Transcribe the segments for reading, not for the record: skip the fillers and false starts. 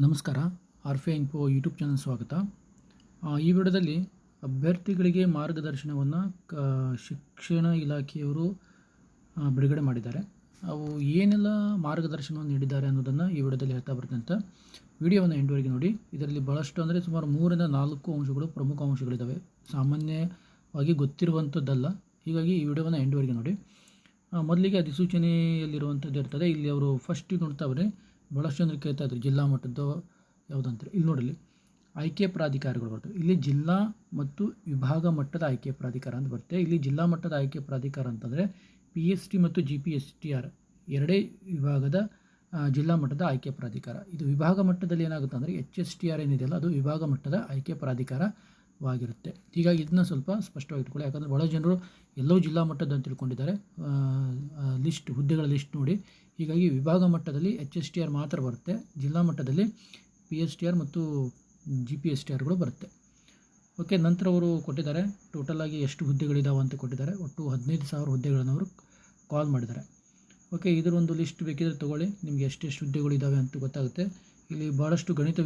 ನಮಸ್ಕಾರ. ಆರ್ಫೆ info YouTube channel ಸ್ವಾಗತ. ಈ ವಿಡಿಯೋದಲ್ಲಿ ಅಭ್ಯರ್ಥಿಗಳಿಗೆ ಮಾರ್ಗದರ್ಶನವನ್ನು ಶಿಕ್ಷಣ ಇಲಾಖೆಯವರು ಬಿಡುಗಡೆ ಮಾಡಿದ್ದಾರೆ. ಅವು ಏನೆಲ್ಲ ಮಾರ್ಗದರ್ಶನವನ್ನು ನೀಡಿದ್ದಾರೆ ಅನ್ನೋದನ್ನು ಈ ವಿಡಿಯೋದಲ್ಲಿ ಹೇಳ್ತಾ ಬರ್ತೀನಿ ಅಂತ ವಿಡಿಯೋವನ್ನು ಎಂಡ್ವರೆಗೆ ನೋಡಿ. ಇದರಲ್ಲಿ ಭಾಳಷ್ಟು ಅಂದರೆ ಸುಮಾರು 3 ರಿಂದ 4 ಅಂಶಗಳು ಪ್ರಮುಖ ಅಂಶಗಳಿದ್ದಾವೆ. ಸಾಮಾನ್ಯವಾಗಿ ಗೊತ್ತಿರುವಂಥದ್ದಲ್ಲ. ಹೀಗಾಗಿ ಈ ವಿಡಿಯೋವನ್ನು ಎಂಡ್ವರೆಗೆ ನೋಡಿ. ಮೊದಲಿಗೆ ಅಧಿಸೂಚನೆಯಲ್ಲಿರುವಂಥದ್ದು ಇರ್ತದೆ. ಇಲ್ಲಿ ಅವರು ಫಸ್ಟ್ ನೋಡ್ತಾವ್ರೆ. ಭಾಳಷ್ಟು ಜನರು ಕೇಳ್ತಾ ಇದ್ರು ಜಿಲ್ಲಾ ಮಟ್ಟದ್ದು ಯಾವುದಂತಾರೆ. ಇಲ್ಲಿ ನೋಡಲಿ ಆಯ್ಕೆ ಪ್ರಾಧಿಕಾರಗಳು ಬರ್ತವೆ. ಇಲ್ಲಿ ಜಿಲ್ಲಾ ಮತ್ತು ವಿಭಾಗ ಮಟ್ಟದ ಆಯ್ಕೆ ಪ್ರಾಧಿಕಾರ ಅಂತ ಬರುತ್ತೆ. ಇಲ್ಲಿ ಜಿಲ್ಲಾ ಮಟ್ಟದ ಆಯ್ಕೆ ಪ್ರಾಧಿಕಾರ ಅಂತಂದರೆ PST ಮತ್ತು GPSTR ಎರಡೇ ವಿಭಾಗದ ಜಿಲ್ಲಾ ಮಟ್ಟದ ಆಯ್ಕೆ ಪ್ರಾಧಿಕಾರ. ಇದು ವಿಭಾಗ ಮಟ್ಟದಲ್ಲಿ ಏನಾಗುತ್ತೆ ಅಂದರೆ HSTR ಏನಿದೆಯಲ್ಲ ಅದು ವಿಭಾಗ ಮಟ್ಟದ ಆಯ್ಕೆ ಪ್ರಾಧಿಕಾರವಾಗಿರುತ್ತೆ. ಹೀಗಾಗಿ ಇದನ್ನ ಸ್ವಲ್ಪ ಸ್ಪಷ್ಟವಾಗಿ ಇಟ್ಕೊಳ್ಳಿ. ಯಾಕಂದರೆ ಭಾಳ ಜನರು ಎಲ್ಲವೂ ಜಿಲ್ಲಾ ಮಟ್ಟದ ಅಂತ ತಿಳ್ಕೊಂಡಿದ್ದಾರೆ. ಹುದ್ದೆಗಳ ಲಿಸ್ಟ್ ನೋಡಿ. ಹೀಗಾಗಿ ವಿಭಾಗ ಮಟ್ಟದಲ್ಲಿ HSTR ಮಾತ್ರ ಬರುತ್ತೆ. ಜಿಲ್ಲಾ ಮಟ್ಟದಲ್ಲಿ PSTR ಮತ್ತು GPSTRಗಳು ಬರುತ್ತೆ. ಓಕೆ, ನಂತರ ಅವರು ಕೊಟ್ಟಿದ್ದಾರೆ ಟೋಟಲಾಗಿ ಎಷ್ಟು ಹುದ್ದೆಗಳಿದ್ದಾವೆ ಅಂತ ಕೊಟ್ಟಿದ್ದಾರೆ. ಒಟ್ಟು 15,000 ಹುದ್ದೆಗಳನ್ನು ಅವರು ಕಾಲ್ ಮಾಡಿದ್ದಾರೆ. ಓಕೆ, ಇದರ ಒಂದು ಲಿಸ್ಟ್ ಬೇಕಿದ್ರೆ ತೊಗೊಳ್ಳಿ, ನಿಮಗೆ ಎಷ್ಟೆಷ್ಟು ಹುದ್ದೆಗಳಿದ್ದಾವೆ ಅಂತ ಗೊತ್ತಾಗುತ್ತೆ. ಇಲ್ಲಿ ಭಾಳಷ್ಟು ಗಣಿತ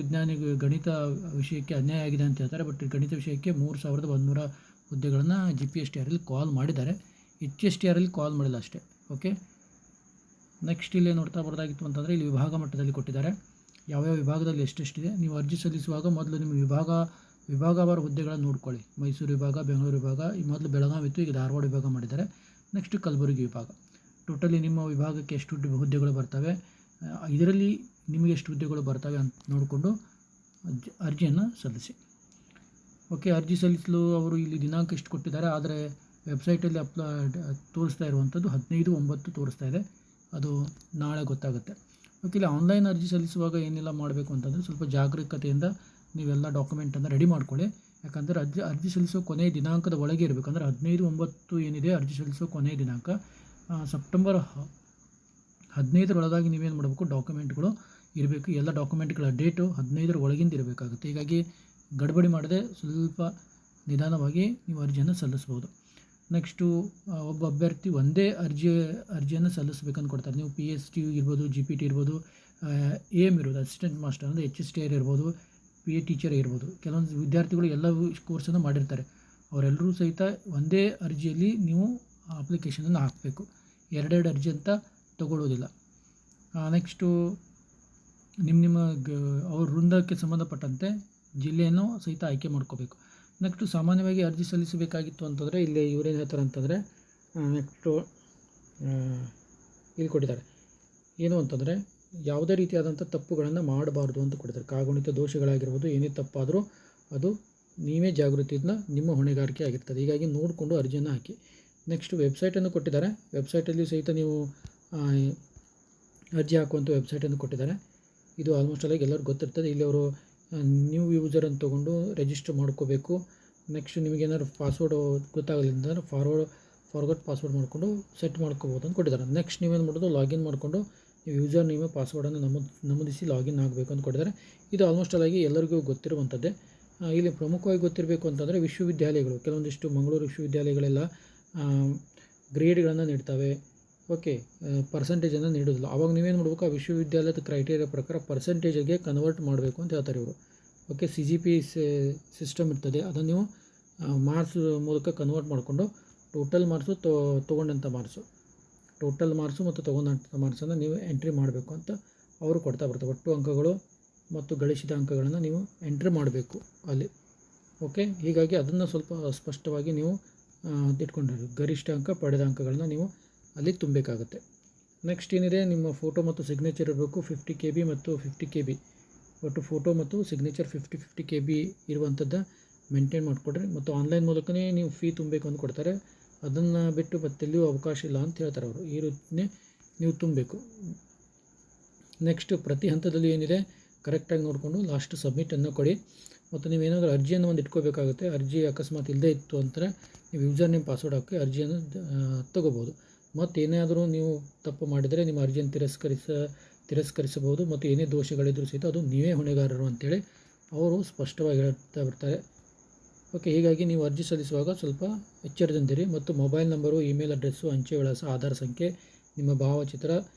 ವಿಷಯಕ್ಕೆ ಅನ್ಯಾಯ ಆಗಿದೆ ಅಂತ ಹೇಳ್ತಾರೆ. ಬಟ್ ಗಣಿತ ವಿಷಯಕ್ಕೆ 3,100 ಹುದ್ದೆಗಳನ್ನು GPSTRಲ್ಲಿ ಕಾಲ್ ಮಾಡಿದ್ದಾರೆ. HSTRಲ್ಲಿ ಕಾಲ್ ಮಾಡಿಲ್ಲ ಅಷ್ಟೇ. ಓಕೆ, ನೆಕ್ಸ್ಟ್ ಇಲ್ಲೇ ನೋಡ್ತಾ ಬರೋದಾಗಿತ್ತು ಅಂತಂದರೆ ಇಲ್ಲಿ ವಿಭಾಗ ಮಟ್ಟದಲ್ಲಿ ಕೊಟ್ಟಿದ್ದಾರೆ. ಯಾವ್ಯಾವ ವಿಭಾಗದಲ್ಲಿ ಎಷ್ಟೆಷ್ಟಿದೆ. ನೀವು ಅರ್ಜಿ ಸಲ್ಲಿಸುವಾಗ ಮೊದಲು ನಿಮ್ಮ ವಿಭಾಗವಾರ ಹುದ್ದೆಗಳನ್ನು ನೋಡ್ಕೊಳ್ಳಿ. ಮೈಸೂರು ವಿಭಾಗ, ಬೆಂಗಳೂರು ವಿಭಾಗ, ಈ ಮೊದಲು ಬೆಳಗಾವಿ ಇತ್ತು, ಈಗ ಧಾರವಾಡ ವಿಭಾಗ ಮಾಡಿದ್ದಾರೆ. ನೆಕ್ಸ್ಟ್ ಕಲಬುರಗಿ ವಿಭಾಗ. ಟೋಟಲಿ ನಿಮ್ಮ ವಿಭಾಗಕ್ಕೆ ಎಷ್ಟು ಹುದ್ದೆಗಳು ಬರ್ತವೆ, ಇದರಲ್ಲಿ ನಿಮಗೆ ಎಷ್ಟು ಹುದ್ದೆಗಳು ಬರ್ತವೆ ಅಂತ ನೋಡಿಕೊಂಡು ಅರ್ಜಿಯನ್ನು ಸಲ್ಲಿಸಿ. ಓಕೆ, ಅರ್ಜಿ ಸಲ್ಲಿಸಲು ಅವರು ಇಲ್ಲಿ ದಿನಾಂಕ ಎಷ್ಟು ಕೊಟ್ಟಿದ್ದಾರೆ. ಆದರೆ ವೆಬ್ಸೈಟಲ್ಲಿ ತೋರಿಸ್ತಾ ಇರುವಂಥದ್ದು 15/9 ತೋರಿಸ್ತಾ ಇದೆ. ಅದು ನಾಳೆ ಗೊತ್ತಾಗುತ್ತೆ. ಓಕೆ, ಇಲ್ಲಿ ಆನ್ಲೈನ್ ಅರ್ಜಿ ಸಲ್ಲಿಸುವಾಗ ಏನೆಲ್ಲ ಮಾಡಬೇಕು ಅಂತಂದರೆ ಸ್ವಲ್ಪ ಜಾಗರೂಕತೆಯಿಂದ ನೀವೆಲ್ಲ ಡಾಕ್ಯುಮೆಂಟನ್ನು ರೆಡಿ ಮಾಡ್ಕೊಳ್ಳಿ. ಯಾಕಂದರೆ ಅರ್ಜಿ ಸಲ್ಲಿಸೋ ಕೊನೆಯ ದಿನಾಂಕದ ಒಳಗೆ ಇರಬೇಕು. ಅಂದರೆ 15/9 ಏನಿದೆ ಅರ್ಜಿ ಸಲ್ಲಿಸೋ ಕೊನೆಯ ದಿನಾಂಕ. ಸೆಪ್ಟೆಂಬರ್ 15 ಒಳಗಾಗಿ ನೀವೇನು ಮಾಡಬೇಕು, ಡಾಕ್ಯುಮೆಂಟ್ಗಳು ಇರಬೇಕು. ಎಲ್ಲ ಡಾಕ್ಯುಮೆಂಟ್ಗಳ ಡೇಟು 15 ಒಳಗಿಂದ ಇರಬೇಕಾಗುತ್ತೆ. ಹೀಗಾಗಿ ಗಡ್ಬಡಿ ಮಾಡದೆ ಸ್ವಲ್ಪ ನಿಧಾನವಾಗಿ ನೀವು ಅರ್ಜಿಯನ್ನು ಸಲ್ಲಿಸ್ಬೋದು. ನೆಕ್ಸ್ಟು ಒಬ್ಬ ಅಭ್ಯರ್ಥಿ ಒಂದೇ ಅರ್ಜಿಯನ್ನು ಸಲ್ಲಿಸ್ಬೇಕಂತ ಕೊಡ್ತಾರೆ. ನೀವು PST ಇರ್ಬೋದು, GPT ಇರ್ಬೋದು, AM ಇರ್ಬೋದು, ಅಸಿಸ್ಟೆಂಟ್ ಮಾಸ್ಟರ್ ಅಂದರೆ HSTR ಇರ್ಬೋದು, PA ಟೀಚರ್ ಇರ್ಬೋದು. ಕೆಲವೊಂದು ವಿದ್ಯಾರ್ಥಿಗಳು ಎಲ್ಲ ಕೋರ್ಸನ್ನು ಮಾಡಿರ್ತಾರೆ. ಅವರೆಲ್ಲರೂ ಸಹಿತ ಒಂದೇ ಅರ್ಜಿಯಲ್ಲಿ ನೀವು ಅಪ್ಲಿಕೇಶನನ್ನು ಹಾಕಬೇಕು. ಎರಡೆರಡು ಅರ್ಜಿ ಅಂತ ತಗೊಳ್ಳೋದಿಲ್ಲ. ನೆಕ್ಸ್ಟು ನಿಮ್ಮ ಅವ್ರ ವೃಂದಕ್ಕೆ ಸಂಬಂಧಪಟ್ಟಂತೆ ಜಿಲ್ಲೆಯನ್ನು ಸಹಿತ ಆಯ್ಕೆ ಮಾಡ್ಕೋಬೇಕು. ನೆಕ್ಸ್ಟು ಸಾಮಾನ್ಯವಾಗಿ ಅರ್ಜಿ ಸಲ್ಲಿಸಬೇಕಾಗಿತ್ತು ಅಂತಂದರೆ ಇಲ್ಲಿ ಇವರೇನು ಹೇಳ್ತಾರೆ ಅಂತಂದರೆ ನೆಕ್ಸ್ಟು ಇಲ್ಲಿ ಕೊಟ್ಟಿದ್ದಾರೆ ಏನು ಅಂತಂದರೆ ಯಾವುದೇ ರೀತಿಯಾದಂಥ ತಪ್ಪುಗಳನ್ನು ಮಾಡಬಾರ್ದು ಅಂತ ಕೊಟ್ಟಿದ್ದಾರೆ. ಕಾಗುಣಿತ ದೋಷಗಳಾಗಿರ್ಬೋದು, ಏನೇ ತಪ್ಪಾದರೂ ಅದು ನೀವೇ ಜಾಗೃತಿಯಿಂದ ನಿಮ್ಮ ಹೊಣೆಗಾರಿಕೆ ಆಗಿರ್ತದೆ. ಹೀಗಾಗಿ ನೋಡಿಕೊಂಡು ಅರ್ಜಿಯನ್ನು ಹಾಕಿ. ನೆಕ್ಸ್ಟು ವೆಬ್ಸೈಟನ್ನು ಕೊಟ್ಟಿದ್ದಾರೆ. ವೆಬ್ಸೈಟಲ್ಲಿ ಸಹಿತ ನೀವು ಅರ್ಜಿ ಹಾಕುವಂಥ ವೆಬ್ಸೈಟನ್ನು ಕೊಟ್ಟಿದ್ದಾರೆ. ಇದು ಆಲ್ಮೋಸ್ಟ್ ಆಗಿ ಎಲ್ಲರಿಗೂ ಗೊತ್ತಿರ್ತದೆ. ಇಲ್ಲಿ ಅವರು ನ್ಯೂ ಯೂಸರನ್ನು ತೊಗೊಂಡು ರಿಜಿಸ್ಟರ್ ಮಾಡ್ಕೋಬೇಕು. ನೆಕ್ಸ್ಟ್ ನಿಮಗೇನಾದ್ರು ಪಾಸ್ವರ್ಡ್ ಗೊತ್ತಾಗಲಿಲ್ಲ ಅಂತಂದರೆ ಫಾರ್ವರ್ಡ್ ಪಾಸ್ವರ್ಡ್ ಮಾಡಿಕೊಂಡು ಸೆಟ್ ಮಾಡ್ಕೋಬೋದು ಅಂತ ಕೊಟ್ಟಿದ್ದಾರೆ. ನೆಕ್ಸ್ಟ್ ನೀವೇನು ಮಾಡೋದು, ಲಾಗಿನ್ ಮಾಡಿಕೊಂಡು ನೀವು ಯೂಸರ್ ನೇಮ್ ಪಾಸ್ವರ್ಡನ್ನು ನಮೂದಿಸಿ ಲಾಗಿನ್ ಆಗಬೇಕು ಅಂತ ಕೊಟ್ಟಿದ್ದಾರೆ. ಇದು ಆಲ್ಮೋಸ್ಟ್ ಆಗಿ ಎಲ್ಲರಿಗೂ ಗೊತ್ತಿರುವಂಥದ್ದೇ. ಇಲ್ಲಿ ಪ್ರಮುಖವಾಗಿ ಗೊತ್ತಿರಬೇಕು ಅಂತಂದರೆ ವಿಶ್ವವಿದ್ಯಾಲಯಗಳು, ಕೆಲವೊಂದಿಷ್ಟು ಮಂಗಳೂರು ವಿಶ್ವವಿದ್ಯಾಲಯಗಳೆಲ್ಲ ಗ್ರೇಡ್ಗಳನ್ನು ನೀಡ್ತವೆ. ಓಕೆ, ಪರ್ಸೆಂಟೇಜನ್ನು ನೀಡೋದಿಲ್ಲ. ಆವಾಗ ನೀವೇನು ಮಾಡಬೇಕು, ಆ ವಿಶ್ವವಿದ್ಯಾಲಯದ ಕ್ರೈಟೇರಿಯಾ ಪ್ರಕಾರ ಪರ್ಸೆಂಟೇಜಿಗೆ ಕನ್ವರ್ಟ್ ಮಾಡಬೇಕು ಅಂತ ಹೇಳ್ತಾರೆ ಇವರು. ಓಕೆ, CGP ಸಿಸ್ಟಮ್ ಇರ್ತದೆ, ಅದನ್ನು ನೀವು ಮಾರ್ಕ್ಸ್ ಮೂಲಕ ಕನ್ವರ್ಟ್ ಮಾಡಿಕೊಂಡು ಟೋಟಲ್ ಮಾರ್ಕ್ಸು ತೊಗೊಂಡಂಥ ಟೋಟಲ್ ಮಾರ್ಕ್ಸು ಮತ್ತು ತೊಗೊಂಡಂಥ ಮಾರ್ಕ್ಸನ್ನು ನೀವು ಎಂಟ್ರಿ ಮಾಡಬೇಕು ಅಂತ ಅವರು ಕೊಡ್ತಾ ಬರ್ತಾರೆ. ಒಟ್ಟು ಅಂಕಗಳು ಮತ್ತು ಗಳಿಸಿದ ಅಂಕಗಳನ್ನು ನೀವು ಎಂಟ್ರಿ ಮಾಡಬೇಕು ಅಲ್ಲಿ. ಓಕೆ, ಹೀಗಾಗಿ ಅದನ್ನು ಸ್ವಲ್ಪ ಸ್ಪಷ್ಟವಾಗಿ ನೀವು ಇಟ್ಕೊಂಡಿರಿ. ಗರಿಷ್ಠ ಅಂಕ ಪಡೆದ ಅಂಕಗಳನ್ನ ನೀವು ಅಲ್ಲಿ ತುಂಬಬೇಕಾಗುತ್ತೆ. ನೆಕ್ಸ್ಟ್ ಏನಿದೆ, ನಿಮ್ಮ ಫೋಟೋ ಮತ್ತು ಸಿಗ್ನೇಚರ್ ಇರಬೇಕು. 50 KB ಮತ್ತು 50 KB ಒಟ್ಟು ಫೋಟೋ ಮತ್ತು ಸಿಗ್ನೇಚರ್ 50 KB ಇರುವಂಥದ್ದು ಮೇಂಟೈನ್ ಮಾಡಿಕೊಡ್ರಿ. ಮತ್ತು ಆನ್ಲೈನ್ ಮೂಲಕನೇ ನೀವು ಫೀ ತುಂಬಬೇಕು ಅಂತ ಕೊಡ್ತಾರೆ. ಅದನ್ನು ಬಿಟ್ಟು ಮತ್ತೆಲ್ಲಿಯೂ ಅವಕಾಶ ಇಲ್ಲ ಅಂತ ಹೇಳ್ತಾರೆ ಅವರು. ಈ ರೀತಿಯೇ ನೀವು ತುಂಬಬೇಕು. ನೆಕ್ಸ್ಟ್ ಪ್ರತಿ ಹಂತದಲ್ಲಿ ಏನಿದೆ ಕರೆಕ್ಟಾಗಿ ನೋಡಿಕೊಂಡು ಲಾಸ್ಟ್ ಸಬ್ಮಿಟನ್ನು ಕೊಡಿ. ಮತ್ತು ನೀವೇನಾದರೂ ಅರ್ಜಿಯನ್ನು ಒಂದು ಇಟ್ಕೋಬೇಕಾಗುತ್ತೆ. ಅರ್ಜಿ ಅಕಸ್ಮಾತ್ ಇಲ್ಲದೇ ಇತ್ತು ಅಂದರೆ ನೀವು ಯೂಸರ್ ನೇಮ್ ಪಾಸ್ವರ್ಡ್ ಹಾಕಿ ಅರ್ಜಿಯನ್ನು ತೊಗೋಬೋದು. ಮತ್ತು ಏನಾದರೂ ನೀವು ತಪ್ಪು ಮಾಡಿದರೆ ನಿಮ್ಮ ಅರ್ಜಿಯನ್ನು ತಿರಸ್ಕರಿಸಬಹುದು. ಮತ್ತು ಏನೇ ದೋಷಗಳಿದ್ರೂ ಸಹಿತ ಅದು ನೀವೇ ಹೊಣೆಗಾರರು ಅಂತೇಳಿ ಅವರು ಸ್ಪಷ್ಟವಾಗಿ ಹೇಳ್ತಾ ಬರ್ತಾರೆ. ಓಕೆ, ಹೀಗಾಗಿ ನೀವು ಅರ್ಜಿ ಸಲ್ಲಿಸುವಾಗ ಸ್ವಲ್ಪ ಎಚ್ಚರದಿಂದಿರಿ. ಮತ್ತು ಮೊಬೈಲ್ ನಂಬರು, ಇಮೇಲ್ ಅಡ್ರೆಸ್ಸು, ಅಂಚೆ ವಿಳಾಸ, ಆಧಾರ್ ಸಂಖ್ಯೆ, ನಿಮ್ಮ ಭಾವಚಿತ್ರ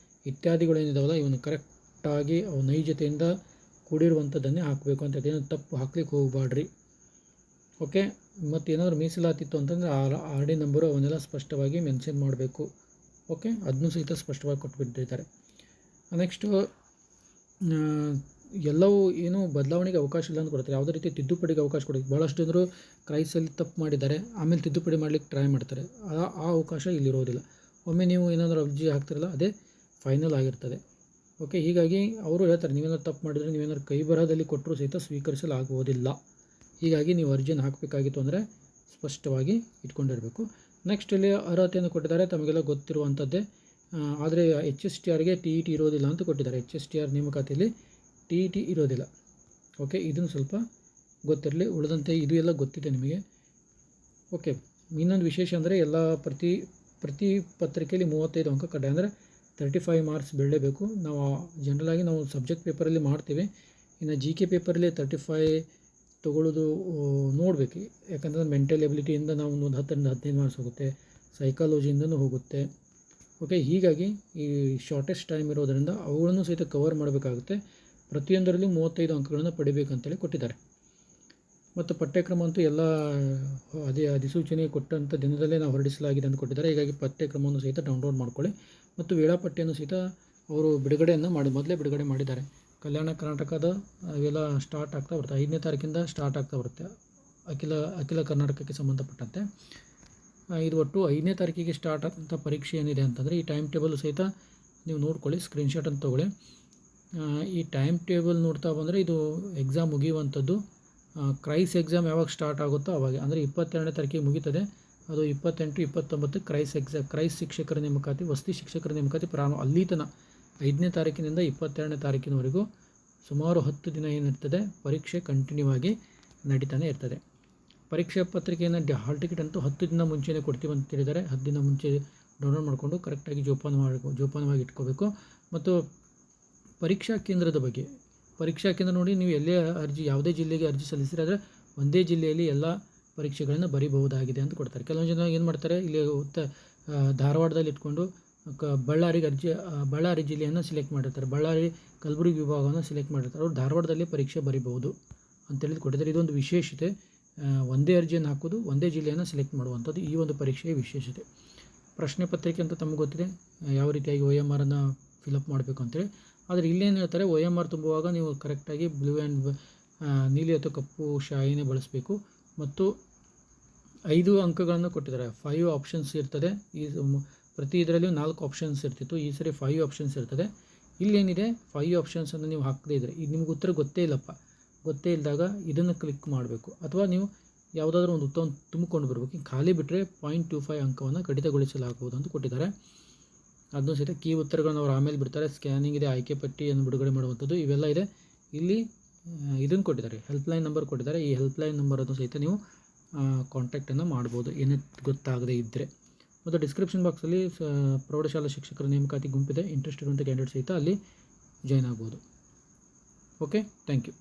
ಇತ್ಯಾದಿಗಳೇನಿದಾವಲ್ಲ ಇವನ್ನು ಕರೆಕ್ಟಾಗಿ ಅವು ನೈಜತೆಯಿಂದ ಕೂಡಿರುವಂಥದ್ದನ್ನೇ ಹಾಕಬೇಕು ಅಂತ ಅದೇನು ತಪ್ಪು ಹಾಕ್ಲಿಕ್ಕೆ ಹೋಗಬೇಡ್ರಿ. ಓಕೆ, ಮತ್ತು ಏನಾದರೂ ಮೀಸಲಾತಿತ್ತು ಅಂತಂದರೆ ಆರ್ ಡಿ ನಂಬರು ಅವನ್ನೆಲ್ಲ ಸ್ಪಷ್ಟವಾಗಿ ಮೆನ್ಷನ್ ಮಾಡಬೇಕು. ಓಕೆ, ಅದನ್ನೂ ಸಹಿತ ಸ್ಪಷ್ಟವಾಗಿ ಕೊಟ್ಬಿಟ್ಟಿದ್ದಾರೆ. ನೆಕ್ಸ್ಟು ಎಲ್ಲವೂ ಏನು ಬದಲಾವಣೆಗೆ ಅವಕಾಶ ಇಲ್ಲ ಅಂತ ಕೊಡ್ತಾರೆ, ಯಾವುದೇ ರೀತಿ ತಿದ್ದುಪಡಿಗೆ ಅವಕಾಶ ಕೊಡೋದು. ಭಾಳಷ್ಟು ಜನರು ಕ್ರೈಸಲ್ಲಿ ತಪ್ಪು ಮಾಡಿದ್ದಾರೆ, ಆಮೇಲೆ ತಿದ್ದುಪಡಿ ಮಾಡಲಿಕ್ಕೆ ಟ್ರೈ ಮಾಡ್ತಾರೆ. ಆ ಅವಕಾಶ ಇಲ್ಲಿರೋದಿಲ್ಲ. ಒಮ್ಮೆ ನೀವು ಏನಾದರೂ ಅರ್ಜಿ ಹಾಕ್ತಿರಲ್ಲ ಅದೇ ಫೈನಲ್ ಆಗಿರ್ತದೆ. ಓಕೆ, ಹೀಗಾಗಿ ಅವರು ಹೇಳ್ತಾರೆ ನೀವೇನಾದ್ರು ತಪ್ಪು ಮಾಡಿದರೆ ನೀವೇನಾದ್ರು ಕೈ ಬರಹದಲ್ಲಿ ಕೊಟ್ಟರೂ ಸಹಿತ ಸ್ವೀಕರಿಸಲಾಗುವುದಿಲ್ಲ. ಹೀಗಾಗಿ ನೀವು ಅರ್ಜಿಯನ್ನು ಹಾಕಬೇಕಾಗಿತ್ತು ಅಂದರೆ ಸ್ಪಷ್ಟವಾಗಿ ಇಟ್ಕೊಂಡಿರಬೇಕು. ನೆಕ್ಸ್ಟ್ ಇಲ್ಲಿ ಅರ್ಹತೆಯನ್ನು ಕೊಟ್ಟಿದ್ದಾರೆ, ತಮಗೆಲ್ಲ ಗೊತ್ತಿರುವಂಥದ್ದೇ. ಆದರೆ HSTRಗೆ TET ಇರೋದಿಲ್ಲ ಅಂತ ಕೊಟ್ಟಿದ್ದಾರೆ. HSTR ನೇಮಕಾತಿಯಲ್ಲಿ TET ಇರೋದಿಲ್ಲ. ಓಕೆ, ಇದನ್ನು ಸ್ವಲ್ಪ ಗೊತ್ತಿರಲಿ. ಉಳಿದಂತೆ ಇದು ಎಲ್ಲ ಗೊತ್ತಿದೆ ನಿಮಗೆ. ಓಕೆ, ಇನ್ನೊಂದು ವಿಶೇಷ ಅಂದರೆ ಎಲ್ಲ ಪ್ರತಿ ಪತ್ರಿಕೆಯಲ್ಲಿ 35 ಅಂಕ ಕಡ್ಡಾಯ, ಅಂದರೆ 35 ಮಾರ್ಕ್ಸ್ ಬೀಳಲೇಬೇಕು. ನಾವು ಜನರಲಾಗಿ ನಾವು ಸಬ್ಜೆಕ್ಟ್ ಪೇಪರಲ್ಲಿ ಮಾಡ್ತೀವಿ, ಇನ್ನು GK ಪೇಪರಲ್ಲಿ 35 ತೊಗೊಳ್ಳೋದು ನೋಡಬೇಕು. ಯಾಕಂದರೆ ಮೆಂಟಲ್ ಎಬಿಲಿಟಿಯಿಂದ ನಾವು ಒಂದು 10ರಿಂದ 15 ಮಾರ್ಕ್ಸ್ ಹೋಗುತ್ತೆ, ಸೈಕಾಲಜಿಯಿಂದನೂ ಹೋಗುತ್ತೆ. ಓಕೆ, ಹೀಗಾಗಿ ಈ ಶಾರ್ಟೆಸ್ಟ್ ಟೈಮ್ ಇರೋದರಿಂದ ಅವುಗಳನ್ನು ಸಹಿತ ಕವರ್ ಮಾಡಬೇಕಾಗುತ್ತೆ. ಪ್ರತಿಯೊಂದರಲ್ಲಿ 35 ಅಂಕಗಳನ್ನು ಪಡಿಬೇಕಂತೇಳಿ ಕೊಟ್ಟಿದ್ದಾರೆ. ಮತ್ತು ಪಠ್ಯಕ್ರಮ ಅಂತೂ ಎಲ್ಲ ಅಧಿಸೂಚನೆ ಕೊಟ್ಟಂಥ ದಿನದಲ್ಲೇ ನಾವು ಹೊರಡಿಸಲಾಗಿದೆ ಅಂತ ಕೊಟ್ಟಿದ್ದಾರೆ. ಹೀಗಾಗಿ ಪಠ್ಯಕ್ರಮವನ್ನು ಸಹಿತ ಡೌನ್ಲೋಡ್ ಮಾಡ್ಕೊಳ್ಳಿ. ಮತ್ತು ವೇಳಾಪಟ್ಟಿಯನ್ನು ಸಹಿತ ಅವರು ಮೊದಲೇ ಬಿಡುಗಡೆ ಮಾಡಿದ್ದಾರೆ. ಕಲ್ಯಾಣ ಕರ್ನಾಟಕದ ಇವೆಲ್ಲ ಸ್ಟಾರ್ಟ್ ಆಗ್ತಾ ಬರುತ್ತೆ, 5ನೇ ತಾರೀಕಿಂದ ಸ್ಟಾರ್ಟ್ ಆಗ್ತಾ ಬರುತ್ತೆ. ಅಖಿಲ ಕರ್ನಾಟಕಕ್ಕೆ ಸಂಬಂಧಪಟ್ಟಂತೆ ಇದು ಒಟ್ಟು 5ನೇ ತಾರೀಕಿಗೆ ಸ್ಟಾರ್ಟ್ ಆದಂಥ ಪರೀಕ್ಷೆ ಏನಿದೆ ಅಂತಂದರೆ ಈ ಟೈಮ್ ಟೇಬಲ್ ಸಹಿತ ನೀವು ನೋಡ್ಕೊಳ್ಳಿ, ಸ್ಕ್ರೀನ್ಶಾಟ್ ಅಂತ ತೊಗೊಳ್ಳಿ. ಈ ಟೈಮ್ ಟೇಬಲ್ ನೋಡ್ತಾ ಬಂದರೆ ಇದು ಎಕ್ಸಾಮ್ ಮುಗಿಯುವಂಥದ್ದು. ಕ್ರೈಸ್ ಎಕ್ಸಾಮ್ ಯಾವಾಗ ಸ್ಟಾರ್ಟ್ ಆಗುತ್ತೋ ಅವಾಗ, ಅಂದರೆ 22ನೇ ತಾರೀಕಿಗೆ ಮುಗೀತದೆ. ಅದು 28, 29 ಕ್ರೈಸ್ ಶಿಕ್ಷಕರ ನೇಮಕಾತಿ, ವಸತಿ ಶಿಕ್ಷಕರ ನೇಮಕಾತಿ ಪ್ರಾರಂಭ. ಅಲ್ಲಿ ತನಕ 5ನೇ ತಾರೀಕಿನಿಂದ 22ನೇ ತಾರೀಕಿನವರೆಗೂ ಸುಮಾರು 10 ದಿನ ಏನಿರ್ತದೆ ಪರೀಕ್ಷೆ ಕಂಟಿನ್ಯೂ ಆಗಿ ನಡೀತಾನೆ ಇರ್ತದೆ. ಪರೀಕ್ಷಾ ಪತ್ರಿಕೆಯನ್ನು ಹಾಲ್ ಟಿಕೆಟ್ ಅಂತೂ 10 ದಿನ ಮುಂಚೆನೇ ಕೊಡ್ತೀವಿ ಅಂತ ಹೇಳಿದ್ದಾರೆ. 10 ದಿನ ಮುಂಚೆ ಡೌನ್ಲೋಡ್ ಮಾಡಿಕೊಂಡು ಕರೆಕ್ಟಾಗಿ ಜೋಪಾನವಾಗಿ ಇಟ್ಕೋಬೇಕು. ಮತ್ತು ಪರೀಕ್ಷಾ ಕೇಂದ್ರದ ಬಗ್ಗೆ, ಪರೀಕ್ಷಾ ಕೇಂದ್ರ ನೋಡಿ, ನೀವು ಯಾವುದೇ ಜಿಲ್ಲೆಗೆ ಅರ್ಜಿ ಸಲ್ಲಿಸಿದ್ರೆ ಒಂದೇ ಜಿಲ್ಲೆಯಲ್ಲಿ ಎಲ್ಲ ಪರೀಕ್ಷೆಗಳನ್ನು ಬರೀಬಹುದಾಗಿದೆ ಅಂತ ಕೊಡ್ತಾರೆ. ಕೆಲವೊಂದು ಜನ ಏನು ಮಾಡ್ತಾರೆ, ಇಲ್ಲಿ ಧಾರವಾಡದಲ್ಲಿ ಇಟ್ಕೊಂಡು ಬಳ್ಳಾರಿ ಜಿಲ್ಲೆಯನ್ನು ಸೆಲೆಕ್ಟ್ ಮಾಡಿರ್ತಾರೆ, ಕಲಬುರಗಿ ವಿಭಾಗವನ್ನು ಸೆಲೆಕ್ಟ್ ಮಾಡಿರ್ತಾರೆ. ಅವರು ಧಾರವಾಡದಲ್ಲಿ ಪರೀಕ್ಷೆ ಬರೀಬಹುದು ಅಂತೇಳಿ ಕೊಟ್ಟಿದ್ದಾರೆ. ಇದೊಂದು ವಿಶೇಷತೆ. ಒಂದೇ ಅರ್ಜಿಯನ್ನು ಹಾಕೋದು, ಒಂದೇ ಜಿಲ್ಲೆಯನ್ನು ಸೆಲೆಕ್ಟ್ ಮಾಡುವಂಥದ್ದು ಈ ಒಂದು ಪರೀಕ್ಷೆಯ ವಿಶೇಷತೆ. ಪ್ರಶ್ನೆ ಪತ್ರಿಕೆ ಅಂತ ತಮಗೆ ಗೊತ್ತಿದೆ, ಯಾವ ರೀತಿಯಾಗಿ OMR ಫಿಲಪ್ ಮಾಡಬೇಕು ಅಂತೇಳಿ. ಆದರೆ ಇಲ್ಲೇನು ಹೇಳ್ತಾರೆ, OMR ತುಂಬುವಾಗ ನೀವು ಕರೆಕ್ಟಾಗಿ ಬ್ಲೂ ಆ್ಯಂಡ್ ನೀಲಿ ಅಥವಾ ಕಪ್ಪು ಶಾಯಿನೇ ಬಳಸಬೇಕು. ಮತ್ತು 5 ಅಂಕಗಳನ್ನು ಕೊಟ್ಟಿದ್ದಾರೆ. 5 ಆಪ್ಷನ್ಸ್ ಇರ್ತದೆ. ಪ್ರತಿ ಇದರಲ್ಲಿಯೂ 4 ಆಪ್ಷನ್ಸ್ ಇರ್ತಿತ್ತು, ಈ ಸರಿ 5 ಆಪ್ಷನ್ಸ್ ಇರ್ತದೆ. ಇಲ್ಲೇನಿದೆ 5 ಆಪ್ಷನ್ಸನ್ನು ನೀವು ಹಾಕದೇ ಇದ್ದರೆ, ಇದು ನಿಮ್ಗೆ ಉತ್ತರ ಗೊತ್ತೇ ಇಲ್ಲದಾಗ ಇದನ್ನು ಕ್ಲಿಕ್ ಮಾಡಬೇಕು. ಅಥವಾ ನೀವು ಯಾವುದಾದ್ರೂ ಒಂದು ಉತ್ತರ ತುಂಬಿಕೊಂಡು ಬರಬೇಕು. ಖಾಲಿ ಬಿಟ್ಟರೆ 0.25 ಅಂಕವನ್ನು ಕಡಿತಗೊಳಿಸಲಾಗುವುದು ಅಂತ ಕೊಟ್ಟಿದ್ದಾರೆ. ಅದನ್ನು ಸಹಿತ ಕೀ ಉತ್ತರಗಳನ್ನು ಅವರು ಆಮೇಲೆ ಬಿಡ್ತಾರೆ. ಸ್ಕ್ಯಾನಿಂಗ್ ಇದೆ, ಆಯ್ಕೆ ಪಟ್ಟಿಯನ್ನು ಬಿಡುಗಡೆ ಮಾಡುವಂಥದ್ದು ಇವೆಲ್ಲ ಇದೆ. ಇಲ್ಲಿ ಇದನ್ನು ಕೊಟ್ಟಿದ್ದಾರೆ, ಹೆಲ್ಪ್ಲೈನ್ ನಂಬರ್ ಕೊಟ್ಟಿದ್ದಾರೆ. ಈ ಹೆಲ್ಪ್ಲೈನ್ ನಂಬರನ್ನು ಸಹಿತ ನೀವು ಕಾಂಟ್ಯಾಕ್ಟನ್ನು ಮಾಡ್ಬೋದು ಏನೇ ಗೊತ್ತಾಗದೇ ಇದ್ದರೆ. ಮತ್ತು ಡಿಸ್ಕ್ರಿಪ್ಷನ್ ಬಾಕ್ಸಲ್ಲಿ ಪ್ರೌಢಶಾಲಾ ಶಿಕ್ಷಕರ ನೇಮಕಾತಿ ಗುಂಪಿದೆ, ಇಂಟ್ರೆಸ್ಟ್ ಇರುವಂಥ ಕ್ಯಾಂಡಿಡೇಟ್ ಸಹಿತ ಅಲ್ಲಿ ಜಾಯ್ನ್ ಆಗ್ಬೋದು. Okay, thank you.